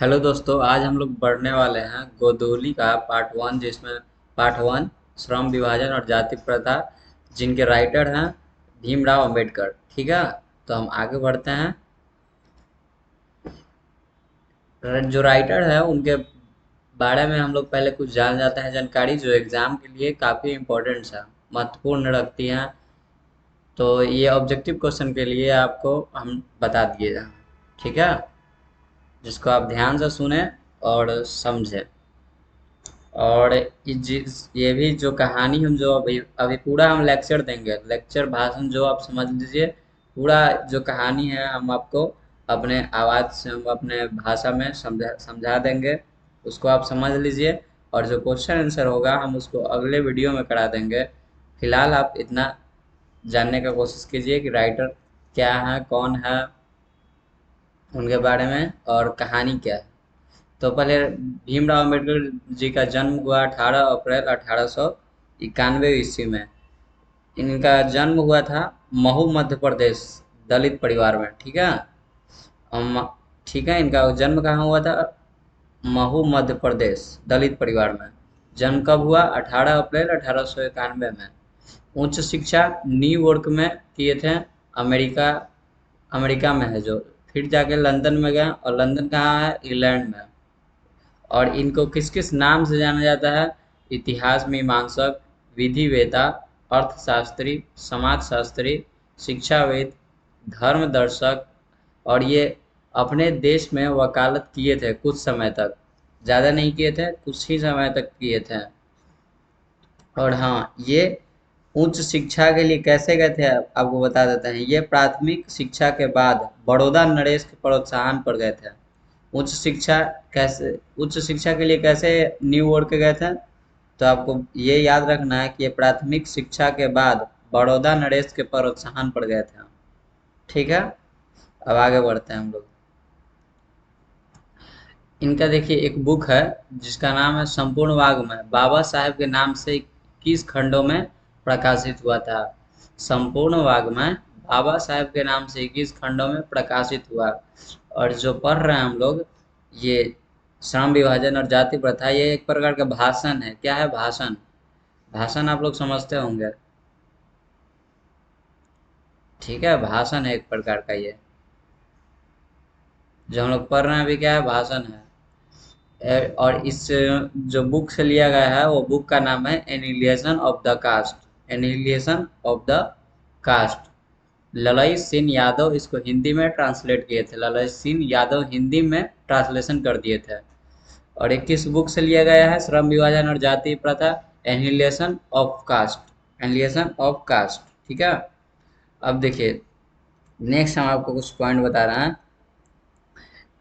Hello दोस्तों, आज हम लोग पढ़ने वाले हैं गोदोली का पार्ट वन, जिसमें पार्ट वन श्रम विभाजन और जाति प्रथा, जिनके राइटर हैं भीमराव अंबेडकर। ठीक है, तो हम आगे बढ़ते हैं। जो राइटर है उनके बारे में हम लोग पहले कुछ जान जाते हैं, जानकारी जो एग्जाम के लिए काफ़ी इम्पोर्टेंट है, महत्वपूर्ण रखती हैं। तो ये ऑब्जेक्टिव क्वेश्चन के लिए आपको हम बता दिए हैं। ठीक है, जिसको आप ध्यान से सुने और समझें। और ये भी जो कहानी हम जो अभी अभी पूरा हम लेक्चर देंगे, लेक्चर भाषण जो आप समझ लीजिए। पूरा जो कहानी है हम आपको अपने आवाज़ से, हम अपने भाषा में समझा समझा देंगे। उसको आप समझ लीजिए। और जो क्वेश्चन आंसर होगा हम उसको अगले वीडियो में करा देंगे। फिलहाल आप इतना जानने का कोशिश कीजिए कि राइटर क्या है, कौन है, उनके बारे में और कहानी क्या है। तो पहले भीमराव अम्बेडकर जी का जन्म हुआ 18 अप्रैल 1891 ईस्वी में। इनका जन्म हुआ था महू मध्य प्रदेश, दलित परिवार में। ठीक है। अम, ठीक है, इनका जन्म कहाँ हुआ था? महू मध्य प्रदेश, दलित परिवार में। जन्म कब हुआ? 18 अप्रैल 1891 में। उच्च शिक्षा न्यूयॉर्क में किए थे, अमेरिका अमेरिका में है जो। फिर जाके लंदन में गए, और लंदन कहाँ है? इंग्लैंड में। और इनको किस किस नाम से जाना जाता है? इतिहास मीमांसक, विधिवेता, अर्थशास्त्री, समाजशास्त्री, शिक्षाविद, धर्म दर्शक। और ये अपने देश में वकालत किए थे कुछ समय तक, ज़्यादा नहीं किए थे, कुछ ही समय तक किए थे। और हाँ, ये उच्च शिक्षा के लिए कैसे गए थे आपको बता देते हैं। ये प्राथमिक शिक्षा के बाद बड़ौदा नरेश के प्रोत्साहन पर गए थे। उच्च शिक्षा कैसे, उच्च शिक्षा के लिए कैसे न्यूयॉर्क गए थे? तो आपको ये याद रखना है कि ये प्राथमिक शिक्षा के बाद बड़ौदा नरेश के प्रोत्साहन पर गए थे। ठीक है, अब आगे बढ़ते हैं हम लोग। इनका देखिए एक बुक है जिसका नाम है संपूर्ण वाग्मय, बाबा साहेब के नाम से 21 खंडों में प्रकाशित हुआ था। संपूर्ण वाग्मय बाबा साहेब के नाम से 21 खंडों में प्रकाशित हुआ। और जो पढ़ रहे हैं हम लोग, ये श्रम विभाजन और जाति प्रथा, ये एक प्रकार का भाषण है। क्या है? भाषण। भाषण आप लोग समझते होंगे। ठीक है, भाषण है एक प्रकार का ये। जो हम लोग पढ़ रहे हैं अभी, क्या है? भाषण है। और इस जो बुक से लिया गया है, वो बुक का नाम है annihilation of the caste. Annihilation of the caste. Lalai Singh Yadav इसको हिंदी में ट्रांसलेट किए थे। ललई सिंह यादव हिंदी में ट्रांसलेशन कर दिए थे। और 21 बुक से लिया गया है, श्रम विभाजन और जाति प्रथा, annihilation of caste. Annihilation of caste. ठीक है। अब देखिए, नेक्स्ट हम आपको कुछ पॉइंट बता रहे हैं।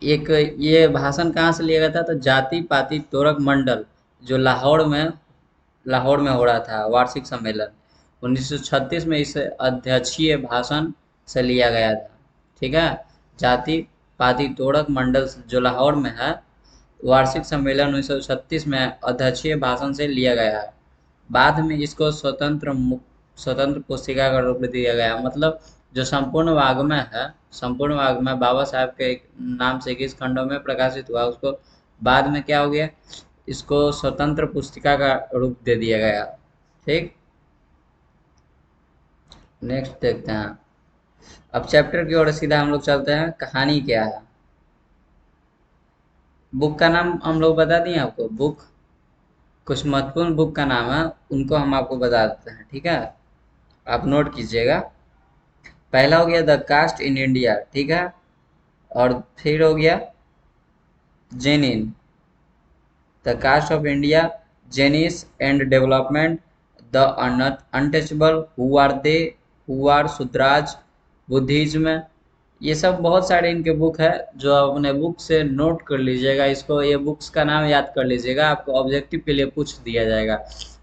एक ये भाषण कहाँ से लिया गया था? तो जाति पाति तोरक मंडल, जो लाहौर में हो रहा था वार्षिक सम्मेलन, 1936 में इस अध्यक्षीय भाषण से लिया गया था। ठीक है। जाति पाति तोरक मंडल जो लाहौर में है, वार्षिक सम्मेलन 1936 में अध्यक्षीय भाषण से लिया गया है। बाद में इसको स्वतंत्र पुस्तिका का रूप दिया गया। मतलब जो संपूर्ण वाग्मय है, संपूर्ण वाग्मय बाबा साहब के नाम से 21 खंडों में प्रकाशित हुआ, उसको बाद में क्या हो गया? इसको स्वतंत्र पुस्तिका का रूप दे दिया गया। ठीक। नेक्स्ट देखते हैं। अब चैप्टर की ओर सीधा हम लोग चलते हैं। कहानी क्या है? बुक का नाम हम लोग बता दिए आपको। बुक, कुछ महत्वपूर्ण बुक का नाम है, उनको हम आपको बता देते हैं। ठीक है, आप नोट कीजिएगा। पहला हो गया द कास्ट इन इंडिया। ठीक है। और फिर हो गया जेनिन, the caste of India, genesis and development, the untouchable, who are they, who are Shudras, Buddhism. ये सब बहुत सारे इनके बुक है, जो आप अपने बुक से नोट कर लीजिएगा। इसको, ये बुक्स का नाम याद कर लीजिएगा, आपको ऑब्जेक्टिव के लिए पूछ दिया जाएगा।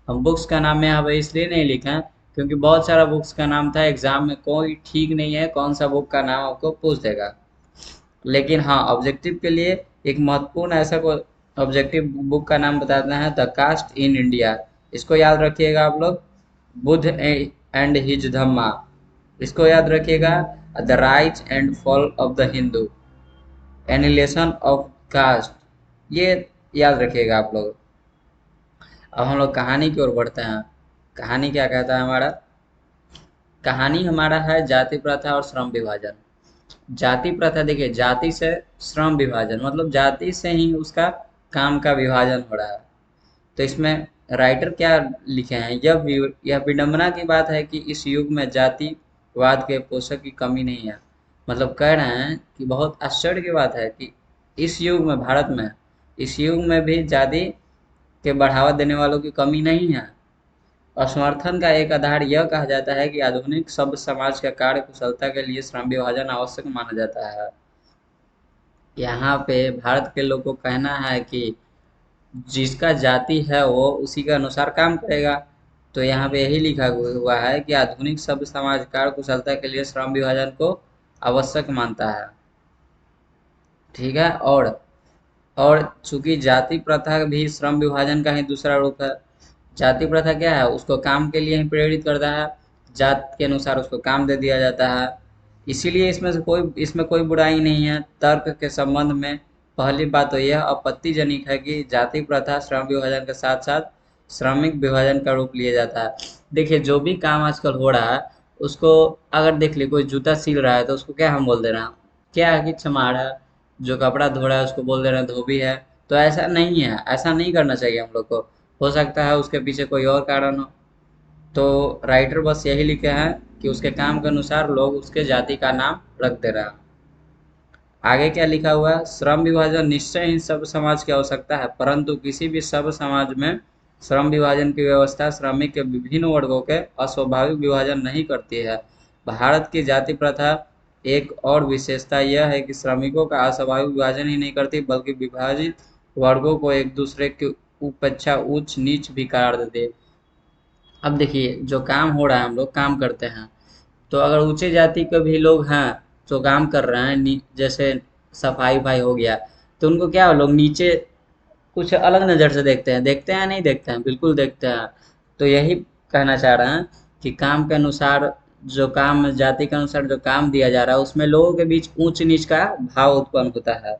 हम बुक्स का नाम यहाँ पे इसलिए नहीं लिखे हैं क्योंकि बहुत सारा बुक्स का नाम था, एग्जाम में कोई ठीक नहीं है कौन सा बुक का नाम आपको पूछ देगा। लेकिन हाँ, ऑब्जेक्टिव के लिए एक महत्वपूर्ण ऐसा कोई ऑब्जेक्टिव बुक का नाम बताना है, द कास्ट इन इंडिया। इसको याद रखिएगा आप लोग। बुद्ध एंड हिज धम्मा, इसको याद रखिएगा। The rise and fall of the Hindu, annihilation of caste, ये याद रखिएगा आप लोग। अब हम लोग कहानी की ओर बढ़ते हैं। कहानी क्या कहता है हमारा? कहानी हमारा है जाति प्रथा और श्रम विभाजन। जाति प्रथा, देखिए जाति से श्रम विभाजन मतलब जाति से ही उसका काम का विभाजन हो रहा है। तो इसमें राइटर क्या लिखे हैं, यह विडंबना की बात है कि इस युग में जातिवाद के पोषक की कमी नहीं है। मतलब कह रहे हैं कि बहुत आश्चर्य की बात है कि इस युग में, भारत में, इस युग में भी जाति के बढ़ावा देने वालों की कमी नहीं है। असमर्थन का एक आधार यह कहा जाता है कि आधुनिक सभ्य समाज का कार्य कुशलता के लिए श्रम विभाजन आवश्यक माना जाता है। यहाँ पे भारत के लोग को कहना है कि जिसका जाति है वो उसी के अनुसार काम करेगा। तो यहाँ पे यही लिखा हुआ है कि आधुनिक सभ्य समाज कार्य कुशलता के लिए श्रम विभाजन को आवश्यक मानता है। ठीक है। और चूंकि जाति प्रथा भी श्रम विभाजन का ही दूसरा रूप है। जाति प्रथा क्या है, उसको काम के लिए ही प्रेरित करता है, जात के अनुसार उसको काम दे दिया जाता है। इसीलिए इसमें कोई बुराई नहीं है। तर्क के संबंध में पहली बात तो यह आपत्तिजनक है कि जाति प्रथा श्रम विभाजन के साथ साथ श्रमिक विभाजन का रूप लिया जाता है। देखिए जो भी काम आजकल हो रहा है उसको, अगर देख लिए कोई जूता सिल रहा है तो उसको क्या हम बोल दे रहे हैं, क्या है कि चमाड़ है। जो कपड़ा धो रहा है उसको बोल दे रहे हैं धोबी है। तो ऐसा नहीं है, ऐसा नहीं करना चाहिए हम लोग को। हो सकता है उसके पीछे कोई और कारण हो। तो राइटर बस यही लिखे हैं कि उसके काम के अनुसार लोग उसके जाति का नाम रख दे रहे हैं। आगे क्या लिखा हुआ है? श्रम विभाजन निश्चय ही सब समाज की आवश्यकता है, परंतु किसी भी सब समाज में श्रम विभाजन की व्यवस्था श्रमिक के विभिन्न वर्गों के अस्वाभाविक विभाजन नहीं करती है। भारत की जाति प्रथा एक और विशेषता यह है कि श्रमिकों का अस्वाभाविक विभाजन ही नहीं करती, बल्कि विभाजित वर्गों को एक दूसरे की उपेक्षा, उच्च नीच भी करार देती है। अब देखिए जो काम हो रहा है, हम लोग काम करते हैं, तो अगर ऊंचे जाति के भी लोग हैं जो काम कर रहे हैं, जैसे सफाई भाई हो गया, तो उनको क्या, लोग नीचे कुछ अलग नज़र से देखते हैं। देखते हैं नहीं देखते हैं, बिल्कुल देखते हैं। तो यही कहना चाह रहे हैं कि काम के अनुसार, जो काम जाति के अनुसार जो काम दिया जा रहा है उसमें लोगों के बीच ऊंच नीच का भाव उत्पन्न होता है,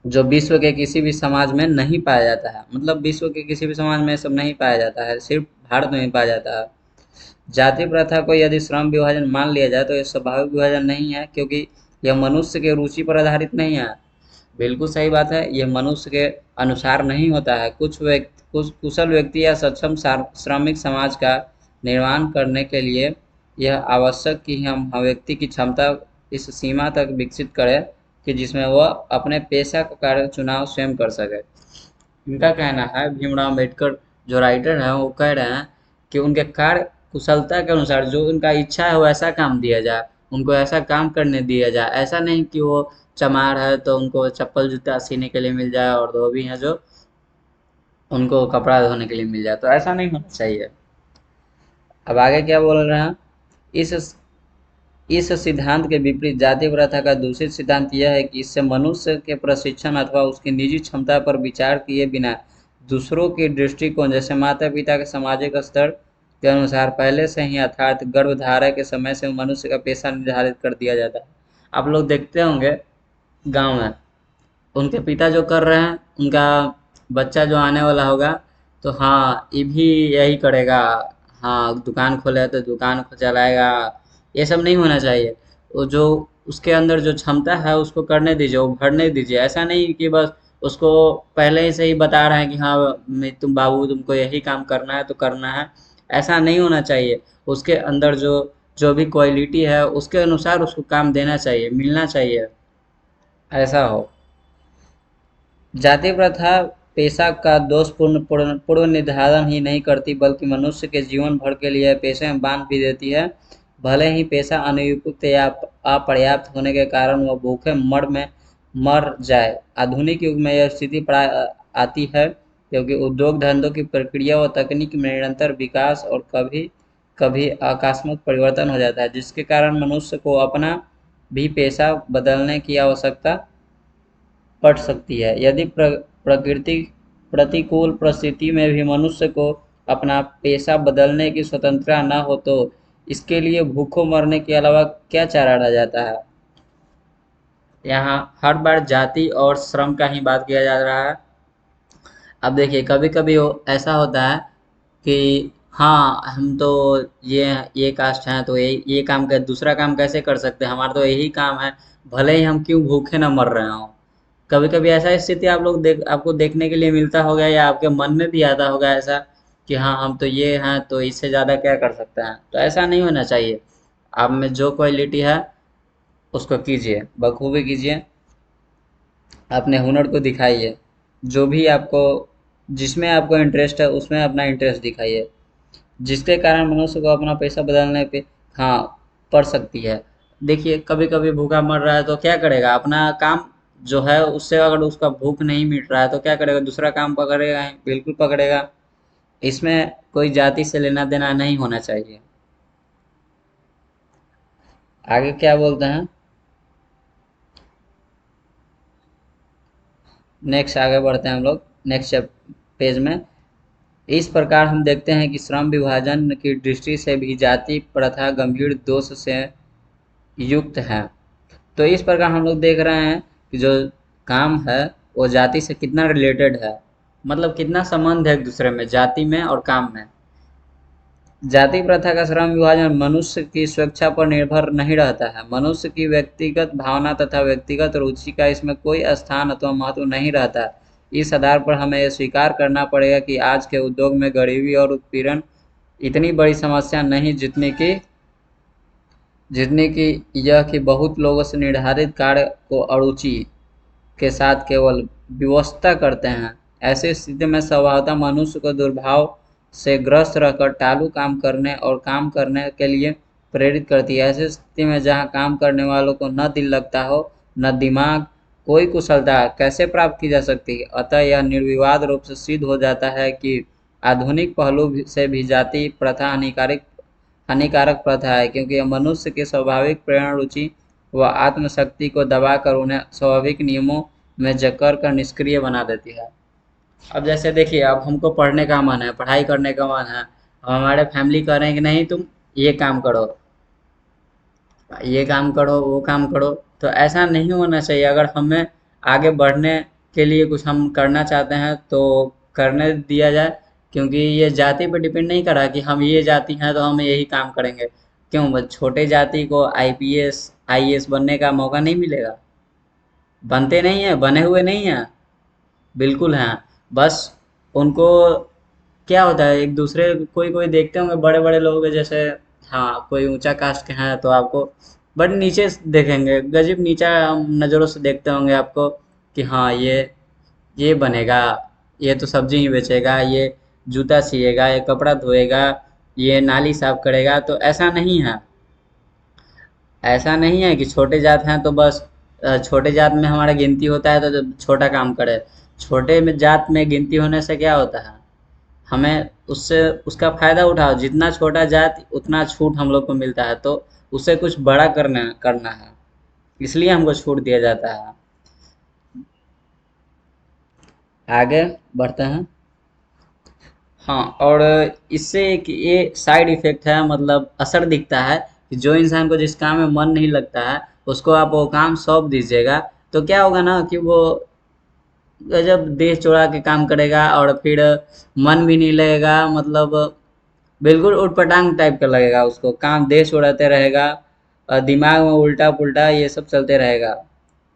जो विश्व के किसी भी समाज में नहीं पाया जाता है। मतलब विश्व के किसी भी समाज में सब नहीं पाया जाता है, सिर्फ भारत में ही पाया जाता है। जाति प्रथा को यदि श्रम विभाजन मान लिया जाए तो यह स्वाभाविक विभाजन नहीं है, क्योंकि यह मनुष्य के रुचि पर आधारित नहीं है। बिल्कुल सही बात है, यह मनुष्य के अनुसार नहीं होता है। कुछ कुशल व्यक्ति या सक्षम श्रमिक समाज का निर्माण करने के लिए यह आवश्यक कि हम हर व्यक्ति की क्षमता इस सीमा तक विकसित करें कि जिसमें वह अपने पेशा का कार्य चुनाव स्वयं कर सके। इनका कहना है, भीमराव अम्बेडकर जो राइटर हैं वो कह रहे हैं कि उनके कार्य कुशलता के अनुसार जो उनका इच्छा है वैसा काम दिया जाए, उनको ऐसा काम करने दिया जाए। ऐसा नहीं कि वो चमार है तो उनको चप्पल जूता सीने के लिए मिल जाए, और धोबी हैं जो उनको कपड़ा धोने के लिए मिल जाए। तो ऐसा नहीं होना चाहिए। अब आगे क्या बोल रहे हैं? इस इस सिद्धांत के विपरीत जाति प्रथा का दूसरी सिद्धांत यह है कि इससे मनुष्य के प्रशिक्षण अथवा उसकी निजी क्षमता पर विचार किए बिना दूसरों के दृष्टिकोण, जैसे माता पिता के सामाजिक स्तर के अनुसार पहले से ही अर्थात गर्भधारा के समय से मनुष्य का पेशा निर्धारित कर दिया जाता है। आप लोग देखते होंगे गांव में उनके पिता जो कर रहे हैं, उनका बच्चा जो आने वाला होगा तो हाँ ये भी यही करेगा। हाँ दुकान खोले है तो दुकान को चलाएगा। ये सब नहीं होना चाहिए। वो जो उसके अंदर जो क्षमता है उसको करने दीजिए, वो भरने दीजिए। ऐसा नहीं कि बस उसको पहले से ही बता रहे हैं कि हाँ तुम बाबू तुमको यही काम करना है तो करना है। ऐसा नहीं होना चाहिए। उसके अंदर जो जो भी क्वालिटी है उसके अनुसार उसको काम देना चाहिए, मिलना चाहिए, ऐसा हो। जाति प्रथा पेशा का दोषपूर्ण पूर्व निर्धारण ही नहीं करती, बल्कि मनुष्य के जीवन भर के लिए पेशे में बांध भी देती है। भले ही पेशा अनुपयुक्त या अपर्याप्त होने के कारण वह भूखे मर जाए। आधुनिक युग में यह स्थिति प्राय आती है, क्योंकि उद्योग धंधों की प्रक्रिया व तकनीक में निरंतर विकास और कभी कभी आकस्मिक परिवर्तन हो जाता है, जिसके कारण मनुष्य को अपना भी पेशा बदलने की आवश्यकता पड़ सकती है। यदि प्रकृति प्रतिकूल परिस्थिति में भी मनुष्य को अपना पेशा बदलने की स्वतंत्रता न हो तो इसके लिए भूखों मरने के अलावा क्या चारा रह जाता है? यहाँ हर बार जाति और श्रम का ही बात किया जा रहा है। अब देखिए कभी कभी ऐसा होता है कि हाँ हम तो ये कास्ट हैं तो ये काम कर दूसरा काम कैसे कर सकते हैं, हमारा तो यही काम है, भले ही हम क्यों भूखे न मर रहे हों। कभी कभी ऐसा स्थिति आपको देखने के लिए मिलता होगा या आपके मन में भी आता होगा ऐसा कि हाँ हम तो ये हैं तो इससे ज़्यादा क्या कर सकते हैं। तो ऐसा नहीं होना चाहिए। आप में जो क्वालिटी है उसको कीजिए, बखूबी कीजिए, अपने हुनर को दिखाइए। जो भी आपको जिसमें आपको इंटरेस्ट है उसमें अपना इंटरेस्ट दिखाइए, जिसके कारण मनुष्य को अपना पैसा बदलने पे हाँ पड़ सकती है। देखिए कभी कभी भूखा मर रहा है तो क्या करेगा, अपना काम जो है उससे अगर उसका भूख नहीं मिट रहा है तो क्या करेगा, दूसरा काम पकड़ेगा ही, बिल्कुल पकड़ेगा। इसमें कोई जाति से लेना देना नहीं होना चाहिए। आगे क्या बोलते हैं, नेक्स्ट आगे बढ़ते हैं हम लोग नेक्स्ट पेज में। इस प्रकार हम देखते हैं कि श्रम विभाजन की दृष्टि से भी जाति प्रथा गंभीर दोष से युक्त है। तो इस प्रकार हम लोग देख रहे हैं कि जो काम है वो जाति से कितना रिलेटेड है, मतलब कितना संबंध है एक दूसरे में, जाति में और काम में। जाति प्रथा का श्रम विभाजन मनुष्य की स्वेच्छा पर निर्भर नहीं रहता है। मनुष्य की व्यक्तिगत भावना तथा व्यक्तिगत रुचि का इसमें कोई स्थान अथवा महत्व नहीं रहता। इस आधार पर हमें यह स्वीकार करना पड़ेगा कि आज के उद्योग में गरीबी और उत्पीड़न इतनी बड़ी समस्या नहीं जितनी कि यह कि बहुत लोगों से निर्धारित कार्य को अरुचि के साथ केवल विवशता करते हैं। ऐसी स्थिति में स्वभावतः मनुष्य को दुर्भाव से ग्रस्त रहकर टालू काम करने और काम करने के लिए प्रेरित करती है। ऐसी स्थिति में जहाँ काम करने वालों को न दिल लगता हो न दिमाग, कोई कुशलता कैसे प्राप्त की जा सकती है। अतः यह निर्विवाद रूप से सिद्ध हो जाता है कि आधुनिक पहलू से भी जाति प्रथा हानिकारक प्रथा है, क्योंकि यह मनुष्य के स्वाभाविक प्रेरणा, रुचि व आत्मशक्ति को दबाकर उन्हें स्वाभाविक नियमों में जकड़ कर निष्क्रिय बना देती है। अब जैसे देखिए अब हमको पढ़ने का मन है, पढ़ाई करने का मन है, अब हमारे फैमिली कह रहे हैं कि नहीं तुम ये काम करो, ये काम करो, वो काम करो। तो ऐसा नहीं होना चाहिए। अगर हमें आगे बढ़ने के लिए कुछ हम करना चाहते हैं तो करने दिया जाए, क्योंकि ये जाति पर डिपेंड नहीं कर रहा कि हम ये जाति हैं तो हम यही काम करेंगे। क्यों बस छोटे जाति को आईपीएस आईएएस बनने का मौका नहीं मिलेगा? बनते नहीं हैं, बने हुए नहीं हैं, बिल्कुल हैं। बस उनको क्या होता है, एक दूसरे कोई कोई देखते होंगे बड़े बड़े लोग हैं, जैसे हाँ कोई ऊंचा कास्ट के हैं तो आपको बड़े नीचे से देखेंगे, गजब नीचा नज़रों से देखते होंगे आपको कि हाँ ये बनेगा, ये तो सब्जी ही बेचेगा, ये जूता सिएगा, ये कपड़ा धोएगा, ये नाली साफ करेगा। तो ऐसा नहीं है। ऐसा नहीं है कि छोटे जात हैं तो बस छोटे जात में हमारा गिनती होता है तो जब छोटा काम करे। छोटे में जात में गिनती होने से क्या होता है, हमें उससे उसका फायदा उठाओ, जितना छोटा जात उतना छूट हम लोग को मिलता है, तो उससे कुछ बड़ा करना करना है, इसलिए हमको छूट दिया जाता है। आगे बढ़ते हैं। हाँ, और इससे एक ये साइड इफेक्ट है, मतलब असर दिखता है कि जो इंसान को जिस काम में मन नहीं लगता है उसको आप वो काम सौंप दीजिएगा, तो क्या होगा ना कि वो गजब देह चौड़ा के काम करेगा और फिर मन भी नहीं लगेगा, मतलब बिल्कुल उटपटांग टाइप का लगेगा उसको, काम देह चौड़ाते रहेगा और दिमाग में उल्टा पुल्टा ये सब चलते रहेगा।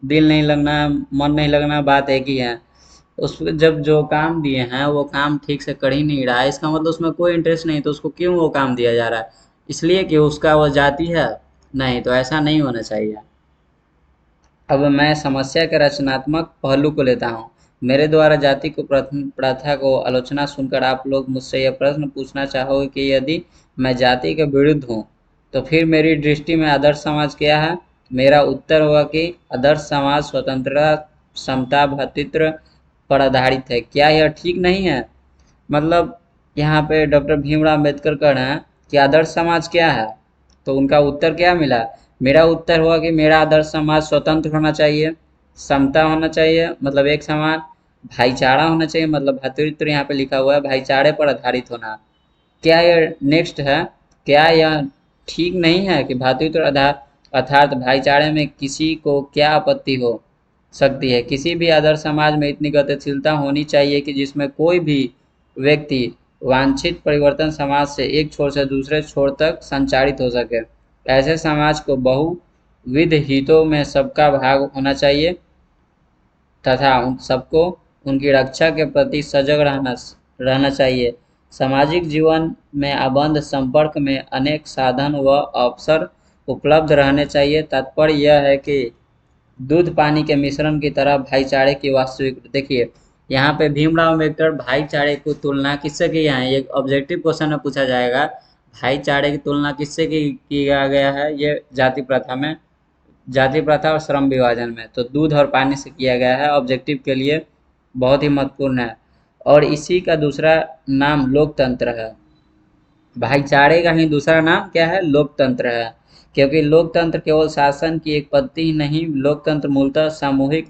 दिल नहीं लगना, मन नहीं लगना, बात एक ही है। उस जब जो काम दिए हैं वो काम ठीक से कर ही नहीं रहा है, इसका मतलब उसमें कोई इंटरेस्ट नहीं, तो उसको क्यों वो काम दिया जा रहा है? इसलिए कि उसका वो जाति है? नहीं, तो ऐसा नहीं होना चाहिए। अब मैं समस्या के रचनात्मक पहलू को लेता हूँ। मेरे द्वारा जाति को प्रथा को आलोचना सुनकर आप लोग मुझसे यह प्रश्न पूछना चाहोगे कि यदि मैं जाति के विरुद्ध हूँ तो फिर मेरी दृष्टि में आदर्श समाज क्या है। मेरा उत्तर होगा कि आदर्श समाज स्वतंत्रता, समता, भ्रातृत्व पर आधारित है। क्या यह ठीक नहीं है? मतलब यहाँ पे डॉक्टर भीमराव अम्बेडकर कह रहे हैं कि आदर्श समाज क्या है, तो उनका उत्तर क्या मिला? मेरा उत्तर हुआ कि मेरा आदर्श समाज स्वतंत्र होना चाहिए, समता होना चाहिए मतलब एक समान, भाईचारा होना चाहिए मतलब भ्रातृत्व यहाँ पे लिखा हुआ है, भाईचारे पर आधारित होना। क्या यह नेक्स्ट है, क्या यह ठीक नहीं है कि भ्रातृत्व अर्थात भाईचारे में किसी को क्या आपत्ति हो सकती है। किसी भी आदर्श समाज में इतनी गतिशीलता होनी चाहिए कि जिसमें कोई भी व्यक्ति वांछित परिवर्तन समाज से एक छोर से दूसरे छोर तक संचारित हो सके। ऐसे समाज को बहुविध हितों में सबका भाग होना चाहिए तथा उन सबको उनकी रक्षा के प्रति सजग रहना चाहिए। सामाजिक जीवन में आबंध संपर्क में अनेक साधन व अवसर उपलब्ध रहने चाहिए। तात्पर्य यह है कि दूध पानी के मिश्रण की तरह भाईचारे की वास्तविक देखिए, यहाँ पे भीमराव अम्बेडकर भाईचारे को तुलना किससे किया है, ये ऑब्जेक्टिव क्वेश्चन में पूछा जाएगा। भाईचारे की तुलना किससे किया गया है, ये जाति प्रथा में, जाति प्रथा और श्रम विभाजन में, तो दूध और पानी से किया गया है। ऑब्जेक्टिव के लिए बहुत ही महत्वपूर्ण है। और इसी का दूसरा नाम लोकतंत्र है। भाईचारे का ही दूसरा नाम क्या है, लोकतंत्र है। क्योंकि लोकतंत्र केवल शासन की एक पद्धति ही नहीं, लोकतंत्र मूलतः सामूहिक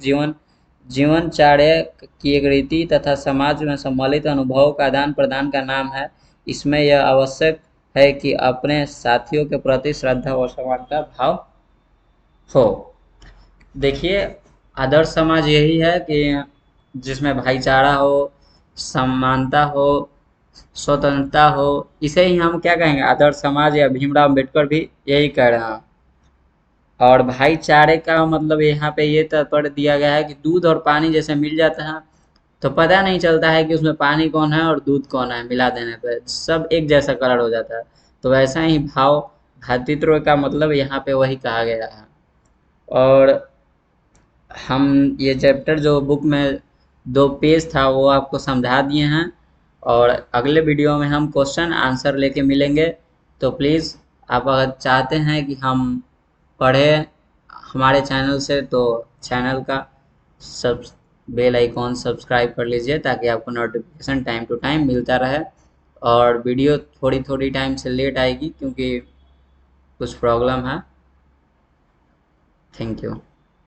जीवनचर्या की एक रीति तथा समाज में सम्मिलित अनुभवों का आदान प्रदान का नाम है। इसमें यह आवश्यक है कि अपने साथियों के प्रति श्रद्धा और समानता भाव हो। देखिए, आदर्श समाज यही है कि जिसमें भाईचारा हो, समानता हो, स्वतंत्रता हो, इसे ही हम क्या कहेंगे, आदर्श समाज, या भीमराव अम्बेडकर भी यही कह रहे हैं। और भाईचारे का मतलब यहाँ पे ये तात्पर्य दिया गया है कि दूध और पानी जैसे मिल जाता है तो पता नहीं चलता है कि उसमें पानी कौन है और दूध कौन है, मिला देने पे सब एक जैसा कलर हो जाता है। तो वैसा ही भातृत्व का मतलब यहाँ पे वही कहा गया है। और हम ये चैप्टर जो बुक में 2 पेज था वो आपको समझा दिए हैं। और अगले वीडियो में हम क्वेश्चन आंसर लेके मिलेंगे। तो प्लीज़ आप अगर चाहते हैं कि हम पढ़ें हमारे चैनल से, तो चैनल का सब बेल आइकॉन सब्सक्राइब कर लीजिए ताकि आपको नोटिफिकेशन टाइम टू टाइम मिलता रहे। और वीडियो थोड़ी थोड़ी टाइम से लेट आएगी क्योंकि कुछ प्रॉब्लम है। Thank you.